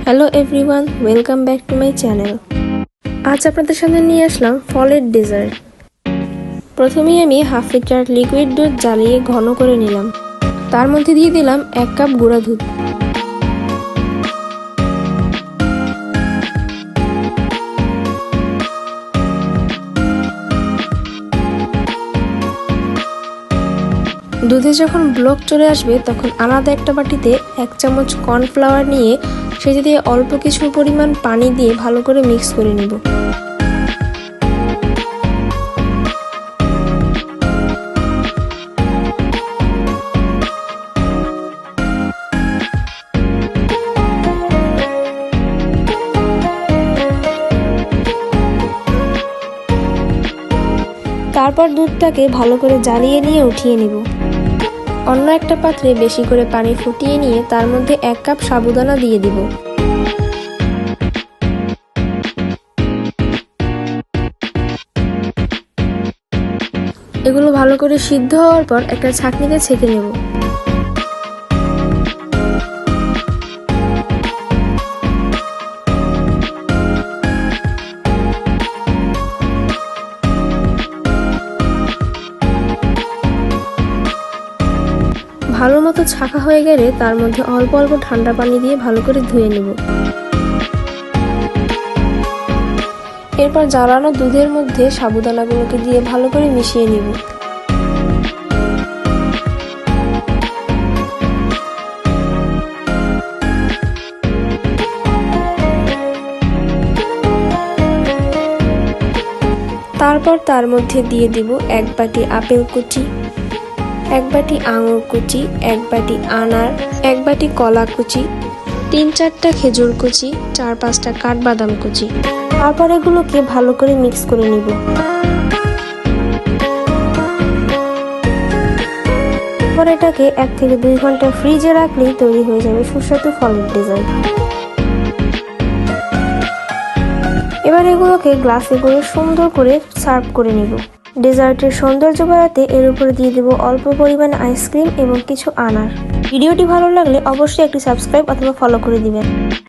Hello everyone, welcome back to my channel. আজ আপনাদের সামনে নিয়ে আসলাম ফলের ডেজার্ট। প্রথমেই আমি হাফ লিটার লিকুইড দুধ জ্বালিয়ে ঘন করে নিলাম। তার মধ্যে দিয়ে দিলাম 1 কাপ গুঁড়া দুধ। দুধে যখন ব্লক চলে আসবে তখন আলাদা একটা বাটিতে 1 চামচ কর্নফ্লাওয়ার নিয়ে সেটা দিয়ে অল্প কিছু পরিমাণ পানি দিয়ে ভালো করে মিক্স করে নিব। তারপর দুধটাকে ভালো করে জ্বালিয়ে নিয়ে উঠিয়ে নিব। অন্য একটা পাত্রে বেশি করে পানি ফুটিয়ে নিয়ে তার মধ্যে 1 কাপ সাবুদানা দিয়ে দিব। এগুলো ভালো করে সিদ্ধ হওয়ার পর একটা ছাঁকনিতে ছেঁকে নেব। ভালো মতো ছাঁকা হয়ে গেলে তার মধ্যে অল্প অল্প ঠান্ডা পানি দিয়ে ভালো করে ধুয়ে নেব। এরপর জ্বালানো দুধের মধ্যে সাবুদানাগুলোকে দিয়ে ভালো করে মিশিয়ে নিব। তারপর তার মধ্যে দিয়ে দিব 1 বাটি আপেল কুচি, 1 বাটি আঙুর কুচি, 1 বাটি আনার, 1 বাটি কলা কুচি, 3-4টা খেজুর কুচি, 4-5টা কাঠবাদাম কুচি। তারপর এগুলোকে ভালো করে মিক্স করে নিব। এরপর এটাকে 1 থেকে 2 ঘন্টা ফ্রিজে রাখলেই তৈরি হয়ে যাবে সুস্বাদু ফলের ডেজার্ট। এবার এগুলোকে গ্লাসে করে সুন্দর করে সার্ভ করে নিব। ডেজার্টের সৌন্দর্য বাড়াতে এর উপরে দিয়ে দেব অল্প পরিমাণ আইসক্রিম এবং কিছু আনার। ভিডিওটি ভালো লাগলে অবশ্যই একটি সাবস্ক্রাইব অথবা ফলো করে দিবেন।